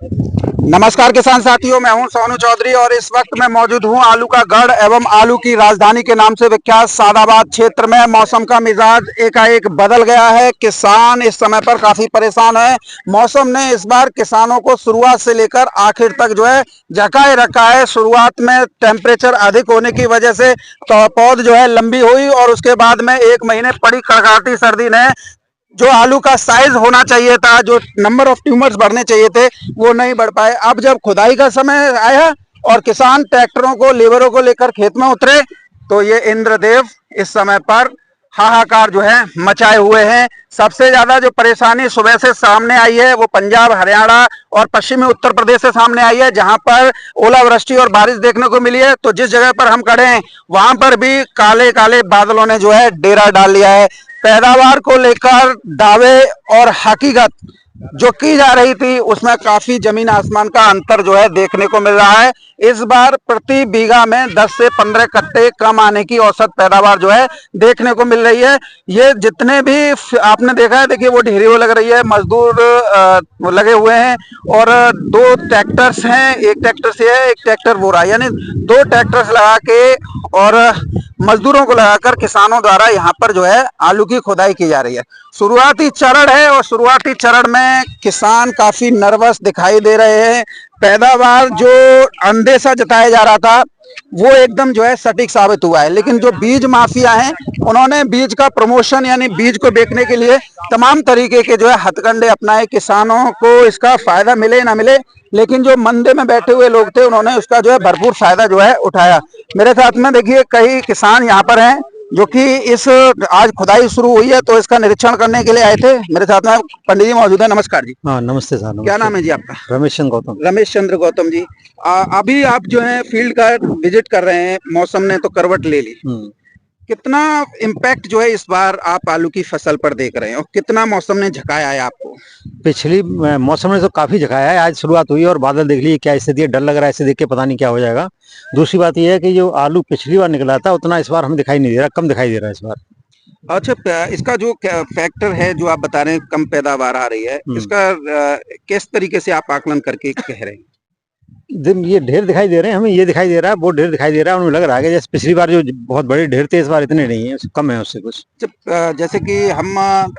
नमस्कार किसान साथियों, मैं हूं सोनू चौधरी और इस वक्त मैं मौजूद हूं आलू का गढ़ एवं आलू की राजधानी के नाम से विख्यात सादाबाद क्षेत्र में। मौसम का मिजाज एकाएक बदल गया है। किसान इस समय पर काफी परेशान है। मौसम ने इस बार किसानों को शुरुआत से लेकर आखिर तक जो है झकाए रखा है। शुरुआत में टेम्परेचर अधिक होने की वजह से पौध जो है लंबी हुई और उसके बाद में एक महीने पड़ी कड़ाकती सर्दी ने जो आलू का साइज होना चाहिए था, जो नंबर ऑफ ट्यूमर्स बढ़ने चाहिए थे, वो नहीं बढ़ पाए। अब जब खुदाई का समय आया और किसान ट्रैक्टरों को लेबरों को लेकर खेत में उतरे तो ये इंद्रदेव इस समय पर हाहाकार जो है मचाए हुए हैं। सबसे ज्यादा जो परेशानी सुबह से सामने आई है वो पंजाब, हरियाणा और पश्चिमी उत्तर प्रदेश से सामने आई है, जहां पर ओलावृष्टि और बारिश देखने को मिली है। तो जिस जगह पर हम खड़े हैं वहां पर भी काले काले बादलों ने जो है डेरा डाल लिया है। पैदावार को लेकर दावे और हकीकत जो की जा रही थी उसमें काफी जमीन आसमान का अंतर जो है देखने को मिल रहा है। इस बार प्रति बीघा में 10 से 15 कट्टे कम आने की औसत पैदावार जो है देखने को मिल रही है। ये जितने भी आपने देखा है, देखिए वो ढेरी लग रही है, मजदूर लगे हुए हैं और 2 ट्रैक्टर्स हैं, एक ट्रैक्टर से है, एक ट्रैक्टर वो रहा, यानी 2 ट्रैक्टर्स लगा के और मजदूरों को लगाकर किसानों द्वारा यहाँ पर जो है आलू की खुदाई की जा रही है। शुरुआती चरण है और शुरुआती चरण में किसान काफी नर्वस दिखाई दे रहे हैं। पैदावार जो अंदेशा जताया जा रहा था वो एकदम जो है सटीक साबित हुआ है, लेकिन जो बीज माफिया हैं उन्होंने बीज का प्रमोशन यानी बीज को बेचने के लिए तमाम तरीके के जो है हथकंडे अपनाए। किसानों को इसका फायदा मिले ना मिले, लेकिन जो मंदे में बैठे हुए लोग थे उन्होंने उसका जो है भरपूर फायदा जो है उठाया। मेरे साथ में देखिए कई किसान यहाँ पर हैं जो कि इस आज खुदाई शुरू हुई है तो इसका निरीक्षण करने के लिए आए थे। मेरे साथ में पंडित जी मौजूद है। नमस्कार जी। हाँ, नमस्ते सर। नमस्ते। क्या नाम है जी आपका? रमेश चंद्र गौतम। रमेश चंद्र गौतम जी। अभी आप जो है फील्ड का विजिट कर रहे हैं, मौसम ने तो करवट ले ली। कितना इम्पैक्ट जो है इस बार आप आलू की फसल पर देख रहे हैं और कितना मौसम ने झकाया है आपको? पिछली मौसम ने तो काफी झकाया है। आज शुरुआत हुई और बादल देख लिए क्या स्थिति है, डर लग रहा है इसे देख के, पता नहीं क्या हो जाएगा। दूसरी बात यह है कि जो आलू पिछली बार निकला था उतना इस बार हमें दिखाई नहीं दे रहा, कम दिखाई दे रहा है इस बार। अच्छा, इसका जो फैक्टर है जो आप बता रहे हैं कम पैदावार आ रही है, इसका किस तरीके से आप आकलन करके कह रहे हैं? ये ढेर दिखाई दे रहे हैं हमें, ये दिखाई दे रहा है, वो ढेर दिखाई दे रहा है। उन्हें लग रहा है कि जैसे पिछली बार जो बहुत बड़े ढेर थे इस बार इतने नहीं है, कम है उससे कुछ। जैसे कि हम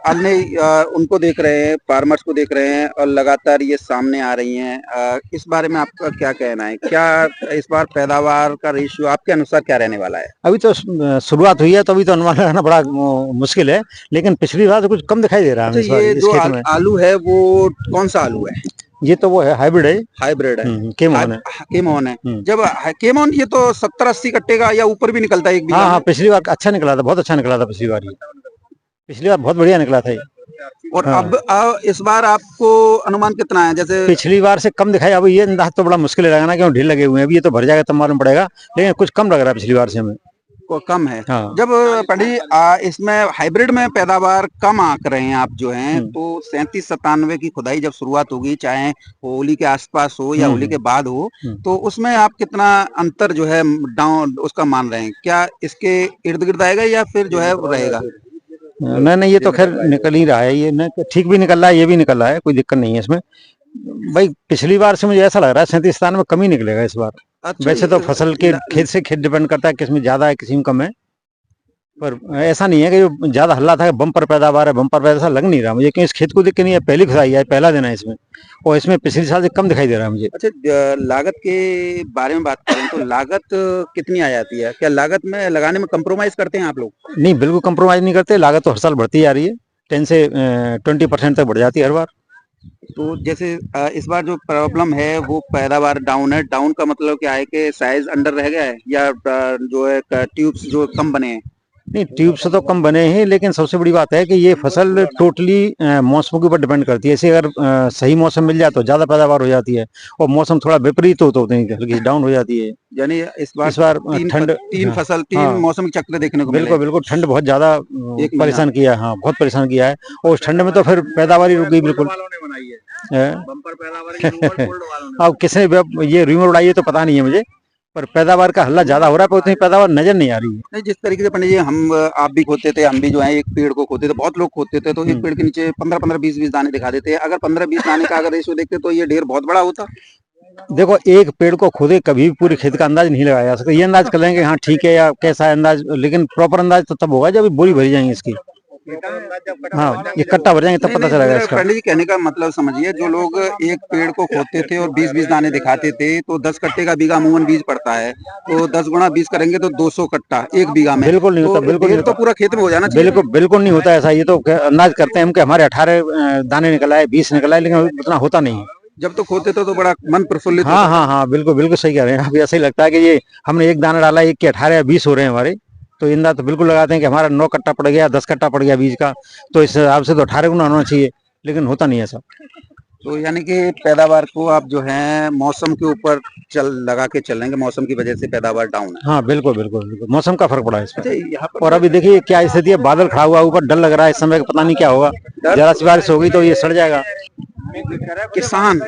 अन्य उनको देख रहे हैं, फार्मर्स को देख रहे हैं और लगातार ये सामने आ रही हैं। इस बारे में आपका क्या कहना है? क्या इस बार पैदावार का रेशियो आपके अनुसार क्या रहने वाला है? अभी तो शुरुआत हुई है तो अभी तो अनुमान लगाना बड़ा मुश्किल है, लेकिन पिछली बार तो कुछ कम दिखाई दे रहा है। ये जो आलू है वो कौन सा आलू है? ये तो वो है हाइब्रिड है। हाइब्रिड है, केमोन है। केमोन है। जब केमोन ये तो 70-80 कट्टे का या ऊपर भी निकलता है एक बीघा। हाँ, पिछली बार अच्छा निकला था, बहुत अच्छा निकला था पिछली बार। पिछली बार बहुत बढ़िया निकला था ये। और हाँ। अब इस बार आपको अनुमान कितना है? जैसे पिछली बार से कम दिखाई। अब ये अंदाज तो बड़ा मुश्किल लगाना, क्यों ढील लगे हुए हैं। अभी ये तो भर जाएगा तब मालूम पड़ेगा, लेकिन कुछ कम लग रहा है पिछली बार से हमें। कम है। हाँ। जब पंडित इसमें हाइब्रिड में पैदावार कम आंक रहे हैं आप जो हैं, तो 37-97 की खुदाई जब शुरुआत होगी, चाहे होली के आसपास हो या होली के बाद हो, तो उसमें आप कितना अंतर जो है डाउन उसका मान रहे हैं? क्या इसके इर्द गिर्द आएगा या फिर जो है रहेगा? नहीं, ये तो खैर निकल ही रहा है। ये न ठीक भी निकल रहा है, ये भी निकल रहा है, कोई दिक्कत नहीं है इसमें। भाई पिछली बार से मुझे ऐसा लग रहा है 37 में कम ही निकलेगा इस बार। अच्छा, वैसे तो फसल के खेत से खेत डिपेंड करता है, किसमें ज्यादा है किसी में कम है, पर ऐसा नहीं है कि जो ज्यादा हल्ला था बम्पर पैदावार है, बम्पर पैदा, ऐसा लग नहीं रहा मुझे, क्योंकि इस खेत को देख के नहीं है, पहली खुदाई है, पहला दिन है इसमें, और इसमें पिछले साल से कम दिखाई दे रहा है मुझे। अच्छा, लागत के बारे में बात करें तो लागत कितनी आ जाती है? क्या लागत में लगाने में कंप्रोमाइज करते हैं आप लोग? नहीं, बिल्कुल कंप्रोमाइज नहीं करते। लागत तो हर साल बढ़ती जा रही है, 10 से 20% तक बढ़ जाती है हर बार। तो जैसे इस बार जो प्रॉब्लम है वो पैदावार डाउन है। डाउन का मतलब क्या है कि साइज अंडर रह गया है या जो है ट्यूब्स जो कम बने हैं? नहीं, ट्यूब से तो कम बने हैं, लेकिन सबसे बड़ी बात है कि ये फसल टोटली मौसम के ऊपर डिपेंड करती है। ऐसे अगर सही मौसम मिल जाए तो ज्यादा पैदावार हो जाती है, और मौसम थोड़ा विपरीत हो तो हल्की डाउन हो जाती है। यानी इस बार ठंड, तीन मौसम चक्र देखने को मिले। बिल्कुल ठंड बहुत ज्यादा परेशान किया है। हाँ, बहुत परेशान किया है, और उस ठंड में तो फिर पैदावार ही रुक गई बिल्कुल। अब किसने ये रूमर उड़ाई है तो पता नहीं है मुझे, पर पैदावार का हल्ला ज्यादा हो रहा है, पर उतनी पैदावार नजर नहीं आ रही है। नहीं, जिस तरीके से पंडित जी हम आप भी खोदते थे, हम भी जो है एक पेड़ को खोदते थे, बहुत लोग खोदते थे, तो एक पेड़ के नीचे 15-15 20-20 दाने दिखा देते हैं। अगर 15-20 दाने का अगर रेशियो देखते तो ये ढेर बहुत बड़ा होता। देखो, एक पेड़ को खोदे कभी भी पूरे खेत का अंदाज नहीं लगाया जा सकता। ये अंदाज कर लेंगे हाँ ठीक है या कैसा है अंदाज, लेकिन प्रॉपर अंदाज तो तब होगा जब बोरी भरी जाएंगी इसकी। हाँ, ये कट्टा भर जाएंगे तब पता चलेगा इसका। पंडित जी कहने का मतलब समझिए, जो लोग एक पेड़ को खोदते थे और 20-20 दाने दिखाते थे, तो 10 कट्टे का बीघा अमूमन बीज पड़ता है, तो 10 गुणा 20 करेंगे तो 200 कट्टा एक बीघा में। बिल्कुल नहीं होता, बिल्कुल नहीं तो होता, पूरा खेत में हो जाना चाहिए। बिल्कुल नहीं होता ऐसा। ये तो अंदाज करते हैं हम कि हमारे 18 दाने निकला है, 20 निकला है, लेकिन उतना होता नहीं है। जब तो खोदते थे तो बड़ा मन प्रफुल्लित हाँ हाँ हाँ, बिल्कुल सही कह रहे हैं। अभी ऐसा ही लगता है कि ये हमने एक दाना डाला, एक के 18 या 20 हो रहे हैं हमारे, तो इंदा तो बिल्कुल लगाते हैं कि हमारा 9 कट्टा पड़ गया, 10 कट्टा पड़ गया बीज का, तो इस हिसाब से तो 18 गुना होना चाहिए, लेकिन होता नहीं ऐसा। तो यानी कि पैदावार को आप जो है मौसम के ऊपर लगा के चलेंगे, मौसम की वजह से पैदावार डाउन है। हाँ बिल्कुल, मौसम का फर्क पड़ा है इसमें। यहाँ पर और अभी देखिए क्या स्थिति है, बादल खड़ा हुआ ऊपर, डर लग रहा है इस समय, पता नहीं क्या होगा, जरा सी बारिश होगी तो ये सड़ जाएगा। किसान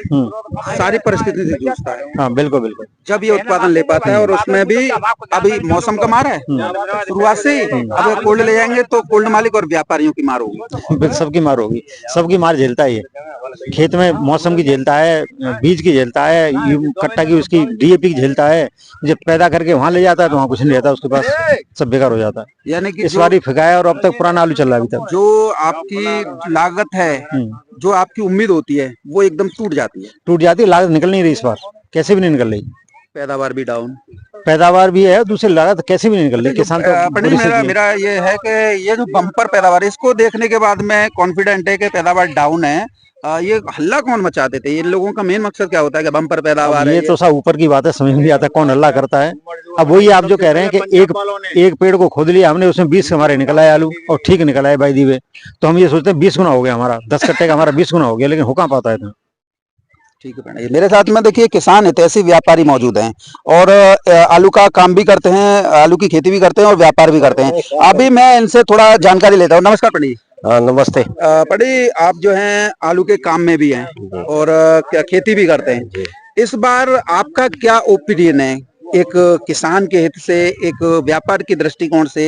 सारी परिस्थिति से जूझता है। हाँ बिल्कुल, जब ये उत्पादन ले पाता है, और उसमें भी अभी मौसम का मार है शुरुआत से। अब कोल्ड ले जाएंगे तो कोल्ड मालिक और व्यापारियों की मार होगी। सबकी मार होगी, सबकी मार झेलता है ये। खेत में मौसम की झेलता है, बीज की झेलता है, कट्टा की उसकी डीएपी की झेलता है। जब पैदा करके वहां ले जाता है तो वहां कुछ नहीं रहता उसके पास, सब बेकार हो जाता है। यानी कि इस बार ही फेंकाया और अब तक पुराना आलू चल रहा है अभी तक। जो आपकी लागत है, जो आपकी उम्मीद होती है, वो एकदम टूट जाती है। लागत निकल नहीं रही इस बार, कैसे भी नहीं निकल रही। पैदावार भी डाउन, पैदावार भी है, दूसरी लागत कैसे भी नहीं निकल रही। किसान तो मेरा ये है कि ये जो बम्पर पैदावार है, इसको देखने के बाद मैं कॉन्फिडेंट है कि पैदावार डाउन है। ये हल्ला कौन मचाते थे? ये लोगों का मेन मकसद क्या होता है कि बम्पर पैदावार है? ये तो सब ऊपर की बात है, समझ नहीं आता कौन हल्ला करता है। अब वही आप जो कह रहे हैं कि एक पेड़ को खोद लिया हमने, उसमें 20 हमारे निकला है आलू, और ठीक निकला है बाई दी वे, तो हम ये सोचते हैं 20 गुना हो गया हमारा, 10 कट्टे का हमारा 20 गुना हो गया, लेकिन हो कहाँ पाता है। ठीक है, मेरे साथ में देखिए किसान हितैषी व्यापारी मौजूद हैं, और आलू का काम भी करते हैं, आलू की खेती भी करते हैं और व्यापार भी करते हैं। अभी मैं इनसे थोड़ा जानकारी लेता हूँ। नमस्कार पंडित। नमस्ते। पंडित, आप जो हैं आलू के काम में भी हैं और क्या खेती भी करते हैं। इस बार आपका क्या ओपिनियन है, एक किसान के हित से, एक व्यापार की दृष्टिकोण से?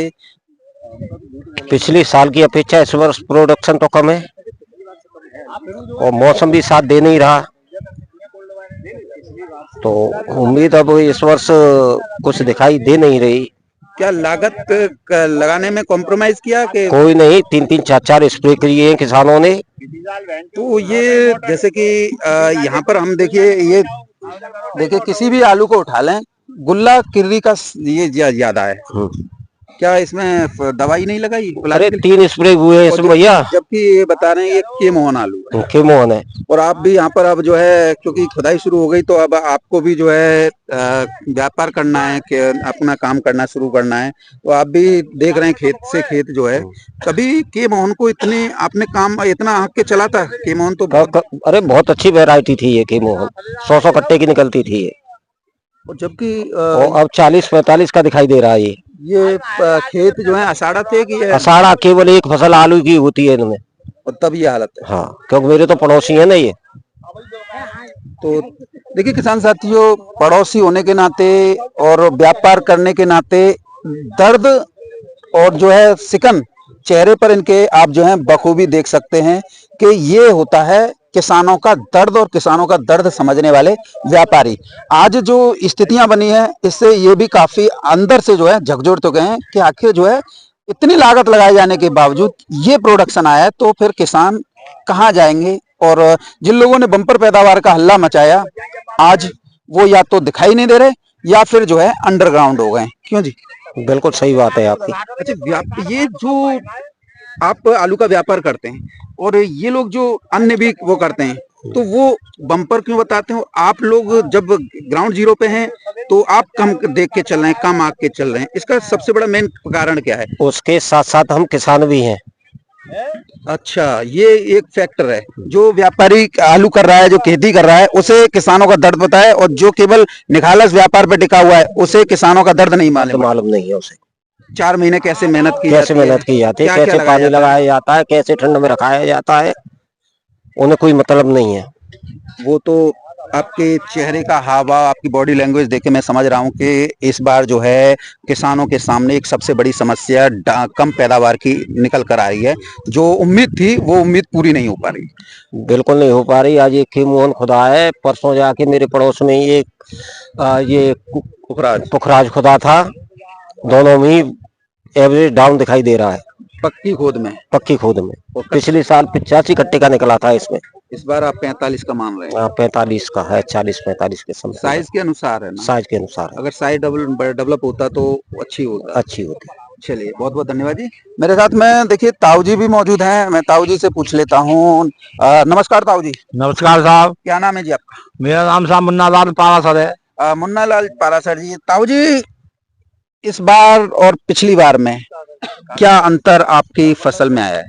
पिछले साल की अपेक्षा इस वर्ष प्रोडक्शन तो कम है और मौसम भी साथ दे नहीं रहा, तो उम्मीद अब इस वर्ष कुछ दिखाई दे नहीं रही। क्या लागत लगाने में कॉम्प्रोमाइज किया कि? कोई नहीं, 3-3 4-4 स्प्रे किए हैं किसानों ने। तो ये जैसे कि यहाँ पर हम देखिए किसी भी आलू को उठा लें, गुल्ला किर्री का ये ज्यादा है। क्या इसमें दवाई नहीं लगाई? अरे 3 स्प्रे हुए हैं इसमें भैया, जबकि ये बता रहे हैं ये केमोहन आलू है। केमोहन है। और आप भी यहाँ पर अब जो है, क्योंकि खुदाई शुरू हो गई, तो अब आपको भी जो है व्यापार करना है, कि अपना काम करना शुरू करना है, तो आप भी देख रहे हैं खेत से खेत जो है। कभी केमोहन को इतने आपने काम इतना आग के चला था? केमोहन तो अरे बहुत अच्छी वैरायटी थी ये केमोहन, 100 कट्टे की निकलती थी ये, और जबकि अब 40-45 का दिखाई दे रहा है। ये खेत जो है अषाढ़ा थे कि अषाढ़ा केवल एक फसल आलू की होती है इनमें, और तब ये हालत है। हाँ, क्योंकि मेरे तो पड़ोसी है ना ये। तो देखिए किसान साथियों, पड़ोसी होने के नाते और व्यापार करने के नाते दर्द और जो है सिकन चेहरे पर इनके आप जो है बखूबी देख सकते हैं कि ये होता है किसानों का दर्द, और किसानों का दर्द समझने वाले व्यापारी। आज जो स्थितियां बनी है, इससे ये भी काफी अंदर से जो है झकझोर तो गए हैं कि आखिर जो है इतनी लागत लगाए जाने के बावजूद ये प्रोडक्शन आया है, तो फिर किसान कहाँ जाएंगे? और जिन लोगों ने बम्पर पैदावार का हल्ला मचाया, आज वो या तो दिखाई नहीं दे रहे या फिर जो है अंडरग्राउंड हो गए। क्यों जी? बिल्कुल सही बात है आपकी। अच्छा, ये जो आप आलू का व्यापार करते हैं और ये लोग जो अन्य भी वो करते हैं, तो वो बम्पर क्यों बताते हैं? आप लोग जब ग्राउंड जीरो पे हैं तो आप कम देख के चल रहे हैं, कम आग के चल रहे हैं, इसका सबसे बड़ा मेन कारण क्या है? उसके साथ साथ हम किसान भी हैं। अच्छा, ये एक फैक्टर है। जो व्यापारी आलू कर रहा है, जो खेती कर रहा है, उसे किसानों का दर्द पता है, और जो केवल निखालस व्यापार पे टिका हुआ है, उसे किसानों का दर्द नहीं मालूम नहीं है उसे। 4 महीने कैसे मेहनत की जाती है, कैसे पानी लगाया जाता है, कैसे ठंड में रखाया जाता है, उन्हें कोई मतलब नहीं है। वो तो आपके चेहरे का हाव भाव, आपकी बॉडी लैंग्वेज देख के मैं समझ रहा हूँ कि इस बार जो है किसानों के सामने एक सबसे बड़ी समस्या कम पैदावार की निकल कर आ रही है। जो उम्मीद थी वो उम्मीद पूरी नहीं हो पा रही। बिल्कुल नहीं हो पा रही। आज एक मोहन खुदा है, परसों जाके मेरे पड़ोस में ही एक ये पुखराज खुदा था। दोनों में ही एवरेज डाउन दिखाई दे रहा है। पक्की खोद में पिछले साल 85 कट्टे का निकला था इसमें। इस बार आप 45 का मान रहे हैं। 45 का है, 40-45 के समय। साइज के अनुसार है ना? साइज के अनुसार। अगर साइज डेवलप होता तो अच्छी होती। चलिए, बहुत बहुत धन्यवाद जी। मेरे साथ में देखिए ताऊ जी भी मौजूद हैं, मैं ताऊ जी से पूछ लेता हूँ। नमस्कार ताऊ जी। नमस्कार साहब। क्या नाम है जी आपका? मेरा नाम साहब मुन्ना लाल पारासर है। मुन्ना लाल पारासर जी। ताऊ जी, इस बार और पिछली बार में क्या अंतर आपकी फसल में आया है?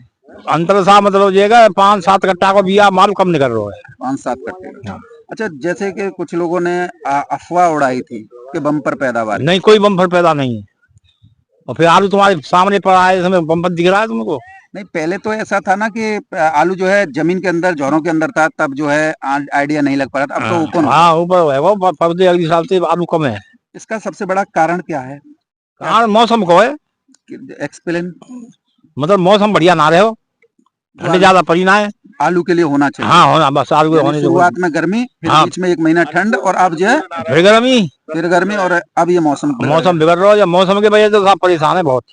अंतर साहब मतलब ये 5-7 कट्टा को बिया माल कम निकल रहा है। 5-7 कट्टे। अच्छा, जैसे कि कुछ लोगों ने अफवाह उड़ाई थी कि बम्पर पैदावार। नहीं, कोई बम्पर पैदा नहीं है। और फिर आलू तुम्हारे सामने पड़ा है, इसमें बम्पर दिख रहा है तुमको? नहीं, पहले तो ऐसा था ना कि आलू जो है जमीन के अंदर, झोरों के अंदर था, तब जो है आइडिया नहीं लग पा रहा था। अब तो ओपन। हाँ, ऊपर है वो। अगले साल से आलू कम है। इसका सबसे बड़ा कारण क्या है? कारण मौसम को है। एक्सप्लेन। मतलब मौसम बढ़िया ना रहे हो, ठंडी ज्यादा पड़ी ना है। आलू के लिए होना चाहिए। हाँ, होना बस। आलू के होने शुरुआत में गर्मी, फिर बीच में 1 महीना ठंड, और अब जो है फिर गर्मी, और अब ये मौसम बिगड़ रहा है। मौसम की वजह से सब परेशान है बहुत।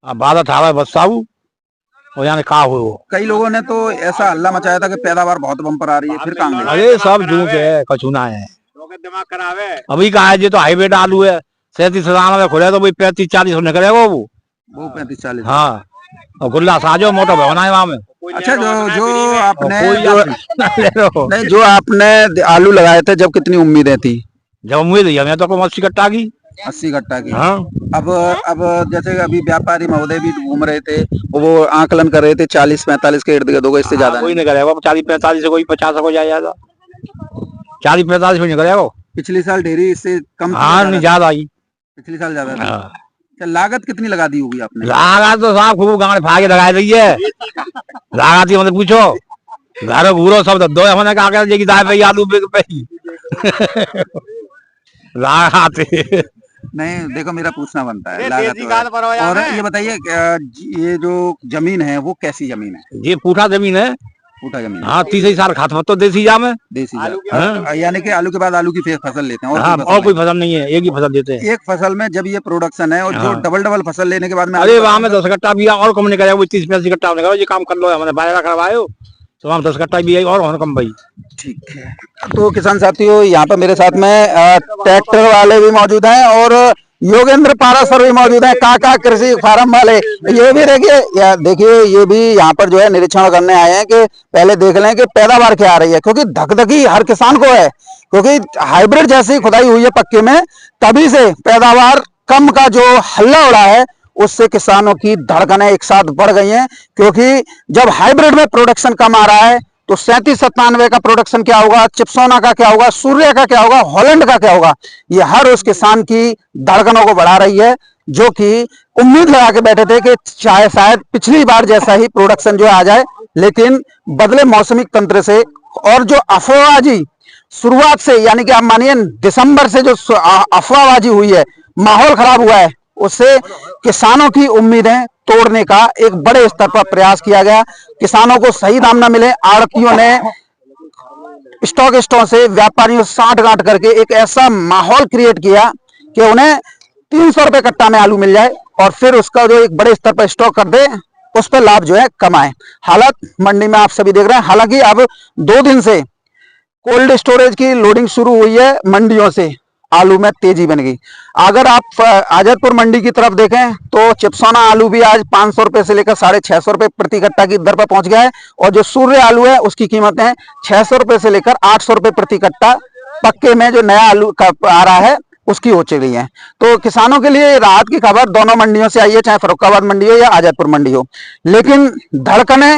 अब बादल था बस और यानी का हो। कई लोगों ने तो ऐसा हल्ला मचाया था कि पैदावार बहुत बम्पर आ रही है, फिर कहाँ गई? अरे सब झूठ है, कछुना है। दिमाग खराब है। अभी कहा है, ये तो हाईब्रिड आलू है। 37-97 में खुले तो वही 35-40 निकलेगा वो 35-40। हाँ, और गुल्ला साजो मोटा होना है वहाँ में। अच्छा, जो आपने आलू लगाए थे, जब कितनी उम्मीदें थी? जब उम्मीद है हमें तो 80 कट्टा की। 80 कट्टा की। हाँ। अब जैसे अभी व्यापारी महोदय भी घूम रहे थे, वो आकलन कर रहे थे 40-45 के इर्द गिर्द होगा, इससे ज्यादा कोई नहीं करेगा। 40-45 से कोई 50 हो जाएगा। 40-45 में नहीं करेगा। पिछले साल ढेरी इससे कम। हाँ, नहीं ज्यादा आई। पिछले साल ज्यादा था। लागत कितनी लगा दी होगी आपने? लागत तो साहब खूब गांड फागे लगा रही है। लागत ही मतलब पूछो, घर घूरो सब दो होने का आलू लागत। नहीं, देखो, मेरा पूछना बनता है लागत। और ये बताइए, ये जो जमीन है वो कैसी जमीन है? ये पूठा जमीन है। पूठा जमीन। हाँ, 30 साल खाद तो देसी जाम है। देसी जाम, यानी कि आलू के बाद आलू की फिर फसल लेते हैं, और कोई फसल नहीं है, एक ही फसल देते हैं। एक फसल में जब ये प्रोडक्शन है, और जो डबल फसल लेने के बाद में, अरे वहाँ में 10 कट्टा भी और कम निकलेगा। 30-85 कट्टा निकलेगा। ये काम कर लो, हमने बायरा करवायो तो हम 10 कट्टा भी और कम भाई। ठीक है। तो किसान साथियों, यहाँ पर मेरे साथ में ट्रैक्टर वाले भी मौजूद हैं और योगेंद्र पारासर भी मौजूद है, काका कृषि फार्म वाले। ये भी देखिए, ये भी यहाँ पर जो है निरीक्षण करने आए हैं कि पहले देख लें कि पैदावार क्या आ रही है, क्योंकि धकधकी हर किसान को है, क्योंकि हाइब्रिड जैसी खुदाई हुई है पक्के में, तभी से पैदावार कम का जो हल्ला उड़ा है, उससे किसानों की धड़कनें एक साथ बढ़ गई हैं। क्योंकि जब हाइब्रिड में प्रोडक्शन कम आ रहा है, तो 37-97 का प्रोडक्शन क्या होगा, चिप्सोना का क्या होगा, सूर्य का क्या होगा, हॉलैंड का क्या होगा, ये हर उस किसान की धड़कनों को बढ़ा रही है, जो कि उम्मीद लगा के बैठे थे कि चाहे शायद पिछली बार जैसा ही प्रोडक्शन जो आ जाए, लेकिन बदले मौसमी तंत्र से और जो अफवाहबाजी शुरुआत से, यानी कि आप मानिए दिसंबर से जो अफवाहबाजी हुई है, माहौल खराब हुआ है, उससे किसानों की उम्मीदें तोड़ने का एक बड़े स्तर पर प्रयास किया गया। किसानों को सही दाम न मिले, आड़तियों ने स्टॉकिस्टों से, व्यापारियों से साठ गांठ करके एक ऐसा माहौल क्रिएट किया कि उन्हें 300 रुपए कट्टा में आलू मिल जाए, और फिर उसका जो एक बड़े स्तर पर स्टॉक कर दे, उस पर लाभ जो है कमाए। हालत मंडी में आप सभी देख रहे हैं। हालांकि अब 2 दिन से कोल्ड स्टोरेज की लोडिंग शुरू हुई है मंडियों से, आलू में तेजी बन गई। अगर आप आजतपुर मंडी की तरफ देखें तो चिप्सोना आलू भी आज 500 रुपए से लेकर 650 रुपए प्रति कट्टा की दर पर पहुंच गया है, और जो सूर्य आलू है उसकी कीमत है 600 रुपए से लेकर 800 रुपए प्रति कट्टा पक्के में जो नया आलू का आ रहा है उसकी हो चली है। तो किसानों के लिए राहत की खबर दोनों मंडियों से आई है, चाहे फर्रुखाबाद मंडी हो या आजतपुर मंडी हो, लेकिन धड़कने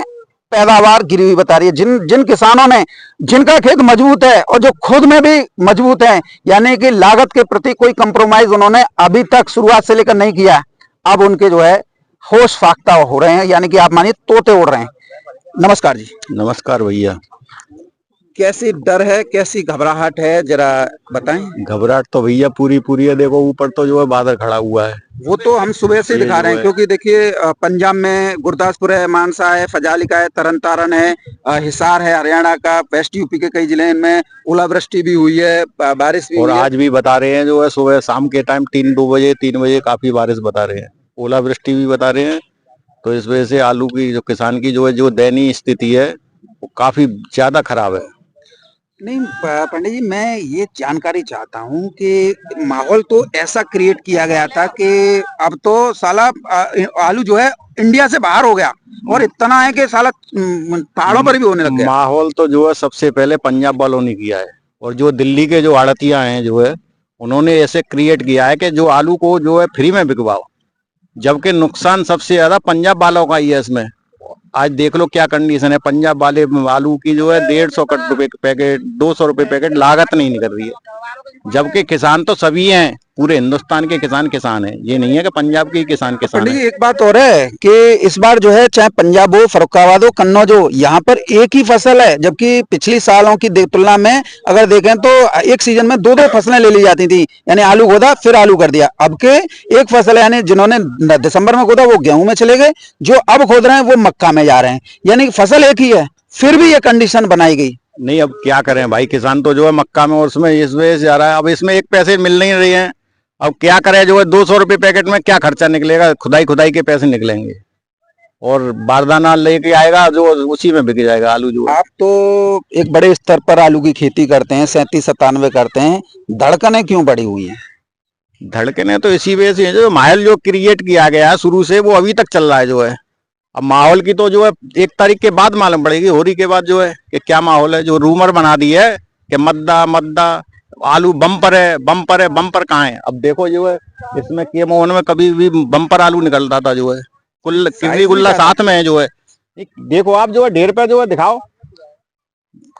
पैदावार गिरी हुई बता रही है। जिन किसानों ने, जिनका खेत मजबूत है और जो खुद में भी मजबूत है, यानी कि लागत के प्रति कोई कंप्रोमाइज उन्होंने अभी तक शुरुआत से लेकर नहीं किया, अब उनके जो है होश फाख्ता हो रहे हैं, यानी कि आप मानिए तोते उड़ रहे हैं। नमस्कार जी। नमस्कार भैया। कैसी डर है, कैसी घबराहट है, जरा बताएं। घबराहट तो भैया पूरी पूरी है। देखो ऊपर तो जो है बादल खड़ा हुआ है। वो तो हम सुबह से ये दिखा रहे जो हैं, है क्योंकि देखिए पंजाब में गुरदासपुर है, मानसा है, फजालिका है, तरन तारण है, हिसार है हरियाणा का, वेस्ट यूपी के कई जिले में ओलावृष्टि भी हुई है, बारिश भी और हुई है। आज भी बता रहे हैं जो है सुबह शाम के टाइम 3 बजे काफी बारिश बता रहे हैं, ओलावृष्टि भी बता रहे हैं। तो इस वजह से आलू की जो किसान की जो है जो दयनीय स्थिति है वो काफी ज्यादा खराब है। नहीं पंडित जी, मैं ये जानकारी चाहता हूँ कि माहौल तो ऐसा क्रिएट किया गया था कि अब तो साला आलू जो है इंडिया से बाहर हो गया, और इतना है कि साला पहाड़ों पर भी होने लग गया। माहौल तो जो है सबसे पहले पंजाब वालों ने किया है, और जो दिल्ली के जो आड़तियां हैं जो है उन्होंने ऐसे क्रिएट किया है कि जो आलू को जो है फ्री में बिकवाओ, जबकि नुकसान सबसे ज्यादा पंजाब वालों का ही है इसमें। आज देख लो क्या कंडीशन है, पंजाब वाले आलू की जो है 150 रुपए पैकेट, 200 रुपए पैकेट लागत नहीं निकल रही है, जबकि किसान तो सभी हैं, पूरे हिंदुस्तान के किसान हैं। ये नहीं है कि पंजाब के ही किसान पंडित जी है। एक बात और है कि इस बार जो है चाहे पंजाब हो, फर्रुखाबाद हो, कन्नौज हो, यहाँ पर एक ही फसल है, जबकि पिछली सालों की तुलना में अगर देखें तो एक सीजन में दो दो फसलें ले ली जाती थी, यानी आलू खोदा फिर आलू कर दिया। अब के एक फसल है, यानी जिन्होंने दिसंबर में खोदा वो गेहूं में चले गए, जो अब खोद रहे हैं वो मक्का में जा रहे हैं, यानी कि फसल एक ही है, फिर भी ये कंडीशन बनाई गई। नहीं, अब क्या करें भाई, किसान तो जो है मक्का में और उसमें इस वजह से जा रहा है। अब इसमें एक पैसे मिल नहीं रहे हैं, अब क्या करें, जो है 200 रुपए पैकेट में क्या खर्चा निकलेगा, खुदाई के पैसे निकलेंगे, और बारदाना लेके आएगा जो उसी में बिक जाएगा आलू जो है। आप तो एक बड़े स्तर पर आलू की खेती करते हैं, 37-97 करते हैं, धड़कनें क्यों बढ़ी हुई हैं? धड़कने तो इसी वजह से है, जो माहौल जो क्रिएट किया गया है शुरू से वो अभी तक चल रहा है जो है। अब माहौल की तो जो है 1 तारीख के बाद मालूम पड़ेगी, होली के बाद जो है कि क्या माहौल है। जो रूमर बना दी है कि मद्दा आलू बम्पर है, बम्पर कहाँ है। अब देखो जो है इसमें के मोहन में कभी भी बम्पर आलू निकलता था जो है, कितनी गुल्ला साथ में है जो है। देखो आप जो है ढेर पे जो है दिखाओ,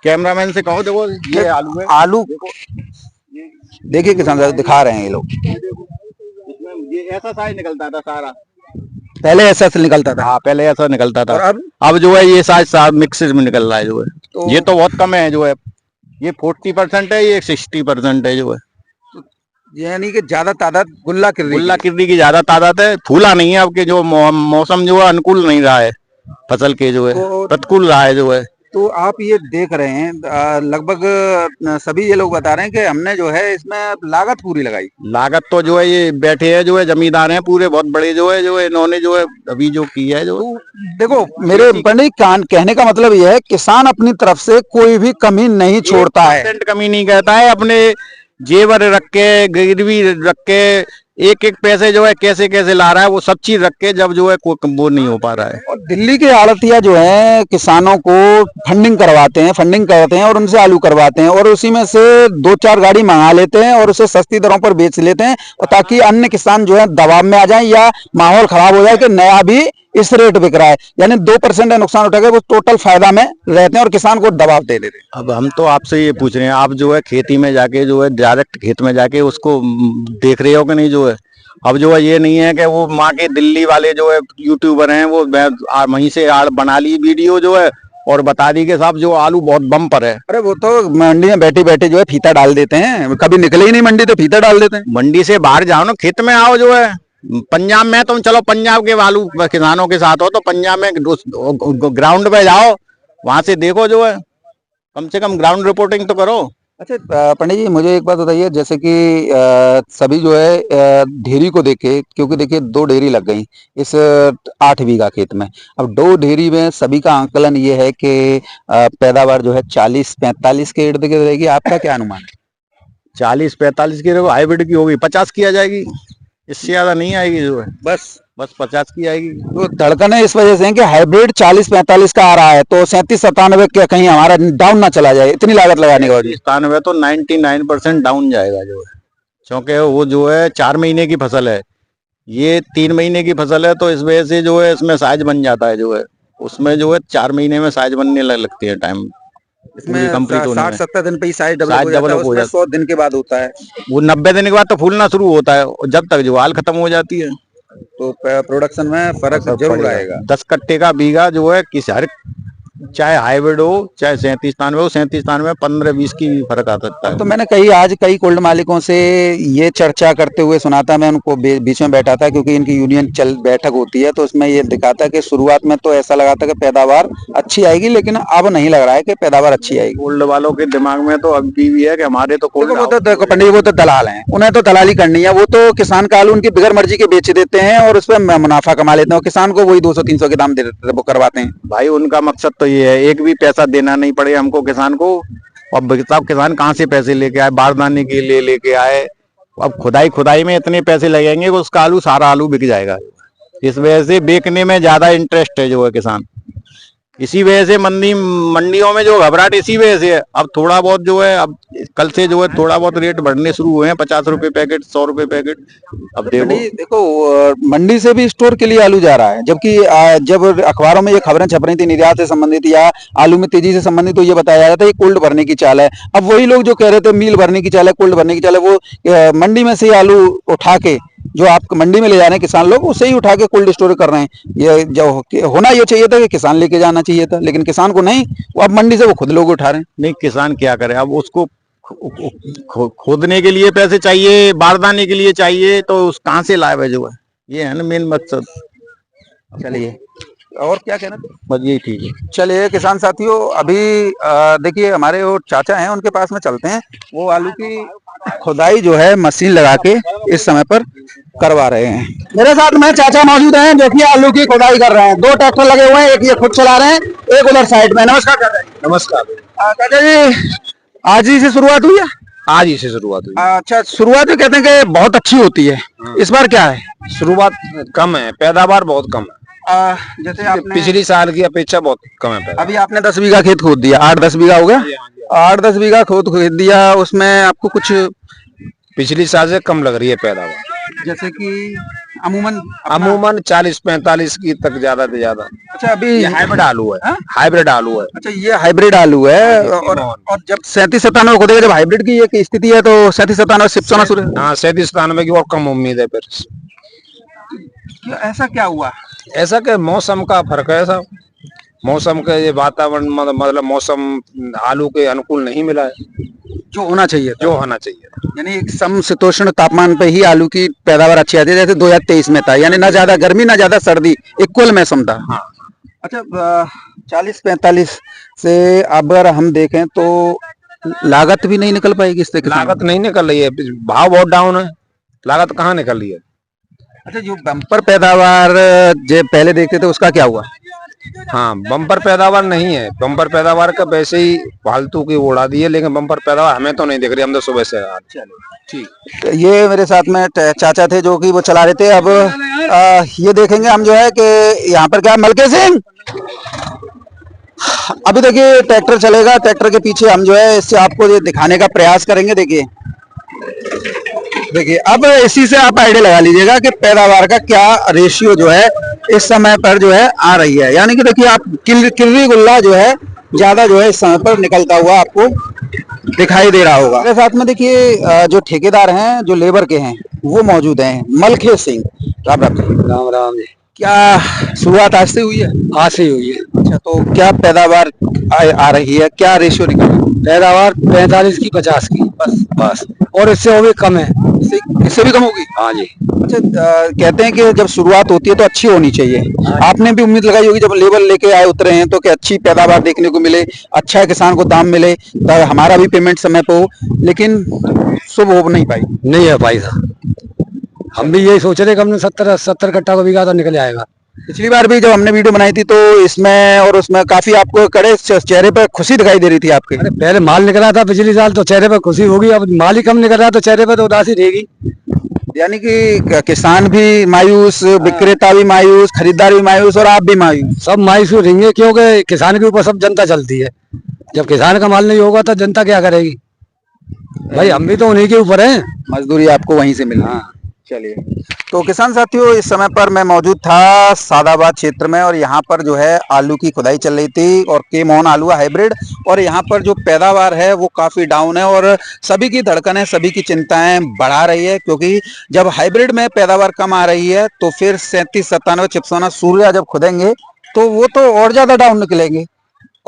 कैमरामैन से कहो, देखो ये आलू है, आलू देखिए किसान साहब दिखा रहे हैं ये लोग, इसमें ये ऐसा साइज निकलता था सारा, पहले ऐसा से निकलता था। हाँ पहले ऐसा निकलता था, और अब जो है ये साइज मिक्स में निकल रहा है जो है। तो ये तो बहुत कम है जो है, ये 40% है, ये 60% है जो है। यानी कि ज्यादा तादाद गुल्ला किर्री की ज्यादा तादाद है, फूला नहीं है। अब के जो मौसम जो है अनुकूल नहीं रहा है फसल के जो है, प्रतिकूल रहा है जो है। तो आप ये देख रहे हैं लगभग सभी ये लोग बता रहे हैं कि हमने जो है इसमें लागत पूरी लगाई। लागत तो जो है ये बैठे हैं जो है जमींदार हैं पूरे बहुत बड़े जो है इन्होंने जो है अभी जो किया है जो देखो मेरे पंडित कहने का मतलब यह है किसान अपनी तरफ से कोई भी कमी नहीं छोड़ता है, कमी नहीं कहता है। अपने जेवर रख के, गिरवी रख के, एक एक पैसे जो है कैसे कैसे ला रहा है, वो सब चीज रख के जब जो है कोई वो नहीं हो पा रहा है। और दिल्ली के आड़तिया जो है किसानों को फंडिंग करते हैं और उनसे आलू करवाते हैं, और उसी में से 2-4 गाड़ी मंगा लेते हैं और उसे सस्ती दरों पर बेच लेते हैं, और ताकि अन्य किसान जो है दबाव में आ जाएं या माहौल खराब हो जाए कि नया भी इस रेट बिक रहा है, यानी 2% नुकसान उठा के वो टोटल फायदा में रहते हैं और किसान को दबाव दे देते हैं। अब हम तो आपसे ये पूछ रहे हैं, आप जो है खेती में जाके जो है डायरेक्ट खेत में जाके उसको देख रहे हो कि नहीं जो है। अब जो है ये नहीं है कि वो माँ के दिल्ली वाले जो है यूट्यूबर हैं वो वहीं से आड़ बना ली वीडियो जो है और बता दी कि साहब जो आलू बहुत बम्पर है। अरे वो तो मंडी में बैठे बैठे जो है फीता डाल देते हैं, कभी निकले ही नहीं मंडी तो फीता डाल देते हैं। मंडी से बाहर जाओ ना, खेत में आओ जो है। पंजाब में तुम चलो, पंजाब के आलू किसानों के साथ हो तो पंजाब में ग्राउंड पे जाओ, वहां से देखो जो है, कम से कम ग्राउंड रिपोर्टिंग तो करो। अच्छा पंडित जी मुझे एक बात बताइए, जैसे कि सभी जो है ढेरी को देखे, क्योंकि देखिए 2 ढेरी लग गई इस 8 बीघा खेत में, अब 2 ढेरी में सभी का आंकलन ये है कि पैदावार जो है 40-45 के इर्द गिर्द रहेगी। आपका क्या अनुमान है? 40-45 की हाइब्रिड की होगी, 50 की आ जाएगी, इससे ज्यादा नहीं आएगी जो है, बस 50 की आएगी। तो धड़कने इस वजह से है कि हाइब्रिड 40-45 का आ रहा है, तो 37-97 के कहीं हमारा डाउन ना चला जाए इतनी लागत लगाने के बाद। 97 तो 99% डाउन जाएगा जो है, क्योंकि वो जो है 4 महीने की फसल है, ये 3 महीने की फसल है, तो इस वजह से जो है इसमें साइज बन जाता है जो है, उसमें जो है 4 महीने में साइज बनने लगती है टाइम, इसमें कंप्लीट होने में 60-70 दिन पे ही साइज डेवलप हो जाता है, 100 दिन के बाद होता है, वो 90 दिन के बाद तो फूलना शुरू होता है, और जब तक जो हाल खत्म हो जाती है तो प्रोडक्शन में फर्क जरूर आएगा। 10 कट्टे का बीघा जो है चाहे हाइब्रिड हो चाहे 3793 हो, 3793 15-20 की भी फर्क आ सकता है। तो मैंने आज कई कोल्ड मालिकों से ये चर्चा करते हुए सुना था, मैं उनको बीच में बैठा था क्योंकि इनकी यूनियन बैठक होती है, तो उसमें ये दिखा था कि शुरुआत में तो ऐसा लगा था कि पैदावार अच्छी आएगी, लेकिन अब नहीं लग रहा है कि पैदावार अच्छी आएगी। कोल्ड वालों के दिमाग में तो अभी भी है कि हमारे तो कोल्ड वो तो देखो पंडित, वो तो दलाल हैं, उन्हें तो दलाली करनी है। वो तो किसान का आलू उनकी बगैर मर्जी के बेच देते हैं और उसमें मुनाफा कमा लेते हैं, और किसान को वही 200-300 के दाम दे वो करवाते हैं। भाई उनका मकसद तो ये है एक भी पैसा देना नहीं पड़े हमको किसान को। अब साहब किसान कहाँ से पैसे लेके आए, बारदाने के लिए लेके आए। अब खुदाई में इतने पैसे लगेंगे कि उसका आलू सारा आलू बिक जाएगा। इस वजह से बेचने में ज्यादा इंटरेस्ट है जो है किसान। इसी वजह से मंडियों में जो घबराहट इसी वजह से है। अब थोड़ा बहुत जो है, अब कल से जो है थोड़ा बहुत रेट बढ़ने शुरू हुए हैं, 50 रुपए पैकेट, 100 रुपए पैकेट। अब देखो मंडी से भी स्टोर के लिए आलू जा रहा है, जबकि जब अखबारों में ये खबरें छप रही थी निर्यात से संबंधित या आलू में तेजी से संबंधित, तो ये बताया जा रहा था ये कोल्ड भरने की चाल है। अब वही लोग जो कह रहे थे मील भरने की चाल है, कोल्ड भरने की चाल है, वो मंडी में से आलू उठा के जो आप मंडी में ले जा रहे हैं किसान लोग, उसे ही उठा के कोल्ड स्टोर कर रहे हैं। ये जो होना ये चाहिए था कि किसान लेके जाना चाहिए था, लेकिन किसान को नहीं, वो अब मंडी से वो खुद लोग उठा रहे हैं। नहीं, किसान क्या करे, अब उसको खोदने के लिए पैसे चाहिए, बारदाने के लिए चाहिए, तो उस कहाँ से लाए भाई जो है, ये है ना मेन मकसद। चलिए, और क्या कहना था? बस यही ठीक है। चलिए किसान साथियों, अभी देखिए हमारे वो चाचा हैं, उनके पास में चलते हैं। वो आलू की खुदाई जो है मशीन लगा के इस समय पर करवा रहे हैं। मेरे साथ में चाचा मौजूद हैं जो कि आलू की खुदाई कर रहे हैं। 2 ट्रैक्टर लगे हुए हैं, एक ये खुद चला रहे हैं, एक उधर साइड में। नमस्कार चाचा जी। नमस्कार। चाचा जी, आज ही से शुरुआत हुई है? आज ही से शुरुआत हुई। अच्छा, शुरुआत में कहते हैं कि बहुत अच्छी होती है, इस बार क्या है? शुरुआत कम है, पैदावार बहुत कम है। जैसे आपने पिछली साल की अपेक्षा बहुत कम है पैदावार। अभी आपने 10 बीघा खेत खोद दिया, 8-10 बीघा हो गया, 8-10 बीघा खोद दिया, उसमें आपको कुछ पिछली साल से कम लग रही है पैदावार, जैसे कि अमूमन 40-45 की तक ज्यादा से ज्यादा। अच्छा, अभी ये हाइब्रिड आलू है। हाइब्रिड आलू है। अच्छा, ये हाइब्रिड आलू है। और जब 37-97 खोदेगा, जब हाइब्रिड की ये स्थिति है, तो 37-97 शिपसोना शुरू। हाँ, 37-97 की और कम उम्मीद है। फिर ऐसा क्या हुआ? ऐसा कि मौसम का फर्क है, ऐसा मौसम के ये वातावरण मतलब मौसम आलू के अनुकूल नहीं मिला है जो होना चाहिए था। जो होना चाहिए। यानी एक समशीतोष्ण तापमान पे ही आलू की पैदावार अच्छी आती है, जैसे 2023 में था, यानी ना ज्यादा गर्मी ना ज्यादा सर्दी, इक्वल मौसम था। हाँ। अच्छा, 40-45 से अगर हम देखें तो लागत भी नहीं निकल पाएगी इससे? लागत नहीं निकल रही है, भाव बहुत डाउन है, लागत कहाँ निकल रही है। अच्छा, जो बम्पर पैदावार जो पहले देखते थे उसका क्या हुआ? हाँ, बम्पर पैदावार नहीं है। बम्पर पैदावार का वैसे ही फालतू की उड़ा दी है, लेकिन बम्पर पैदावार हमें तो नहीं दिख रही, हम तो सुबह से। ठीक, ये मेरे साथ में चाचा थे जो कि वो चला रहे थे। अब ये देखेंगे हम जो है कि यहाँ पर क्या मलके सिंह, अभी देखिए ट्रैक्टर चलेगा, ट्रैक्टर के पीछे हम जो है इससे आपको ये दिखाने का प्रयास करेंगे। देखिए अब इसी से आप आइडिया लगा लीजिएगा कि पैदावार का क्या रेशियो जो है इस समय पर जो है आ रही है। यानी कि देखिए आप किर्री गुल्ला जो है ज्यादा जो है इस समय पर निकलता हुआ आपको दिखाई दे रहा होगा। मेरे साथ में देखिए जो ठेकेदार हैं, जो लेबर के हैं, वो मौजूद हैं। मलखे सिंह, राम राम जी। राम राम जी। क्या शुरुआत आज से हुई है? आज से हुई है। अच्छा, तो क्या पैदावार आ रही है, क्या रेशियो निकल रहा है? पैदावार 45 की 50 की बस, और इससे और भी कम है। इससे भी कम होगी? हाँ जी। अच्छा, कहते हैं कि जब शुरुआत होती है तो अच्छी होनी चाहिए। आपने भी उम्मीद लगाई होगी जब लेबर लेके आए उतरे हैं तो कि अच्छी पैदावार देखने को मिले, अच्छा किसान को दाम मिले, हमारा भी पेमेंट समय पे हो, लेकिन शुभ हो नहीं पाई। नहीं है भाई साहब, हम भी यही सोच रहे कि हमने 70 कट्टा को बीघा तो निकल जाएगा। पिछली बार भी जब हमने वीडियो बनाई थी तो इसमें और उसमें काफी आपको कड़े चेहरे पर खुशी दिखाई दे रही थी आपके। अरे पहले माल निकला था पिछली साल तो चेहरे पर खुशी होगी, अब माल ही कम निकल रहा तो चेहरे पर तो उदासी रहेगी। यानी कि किसान भी मायूस, विक्रेता भी मायूस, खरीदार भी मायूस और आप भी मायूस, सब मायूस रहेंगे, क्योंकि किसान के ऊपर सब जनता चलती है। जब किसान का माल नहीं होगा तो जनता क्या करेगी भाई? हम भी तो उन्हीं के ऊपर हैं, मजदूरी आपको वहीं से मिल रही है। चलिए, तो किसान साथियों, इस समय पर मैं मौजूद था सादाबाद क्षेत्र में और यहाँ पर जो है आलू की खुदाई चल रही थी और के मोहन आलू हाइब्रिड, और यहाँ पर जो पैदावार है वो काफी डाउन है और सभी की धड़कनें, सभी की चिंताएं बढ़ा रही है, क्योंकि जब हाइब्रिड में पैदावार कम आ रही है तो फिर 37-97 चिपसोना सूर्या जब खुदेंगे तो वो तो और ज्यादा डाउन निकलेंगे।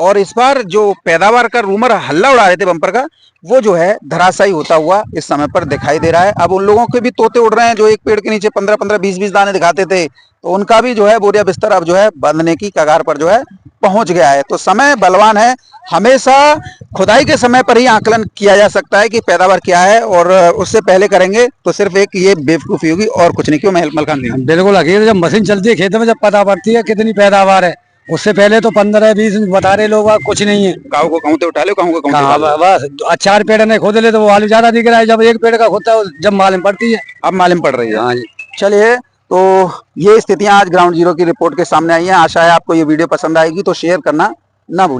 और इस बार जो पैदावार का रूमर हल्ला उड़ा रहे थे बम्पर का, वो जो है धराशायी होता हुआ इस समय पर दिखाई दे रहा है। अब उन लोगों के भी तोते उड़ रहे हैं जो एक पेड़ के नीचे 15-15, 20-20 दाने दिखाते थे, तो उनका भी जो है बोरिया बिस्तर अब जो है बंधने की कगार पर जो है पहुंच गया है। तो समय बलवान है, हमेशा खुदाई के समय पर ही आकलन किया जा सकता है कि पैदावार क्या है, और उससे पहले करेंगे तो सिर्फ एक ये बेवकूफी होगी और कुछ नहीं। क्यों मलखान जी? बिल्कुल हकीकत, जब मशीन चलती है खेत में जब पता पड़ती है कितनी पैदावार है, उससे पहले तो 15-20 बता रहे लोग, कुछ नहीं है। गाँव को कहूँ तो उठा लो, कहूँ को कहूँ हाँ, बस 4 पेड़ ने खोद ले तो वो आलू ज्यादा दिख रहा है, जब एक पेड़ का खोदता है जब मालूम पड़ती है। अब मालूम पड़ रही है। हाँ जी। चलिए, तो ये स्थितियां आज ग्राउंड जीरो की रिपोर्ट के सामने आई हैं। आशा है आपको ये वीडियो पसंद आएगी, तो शेयर करना ना भूलिए।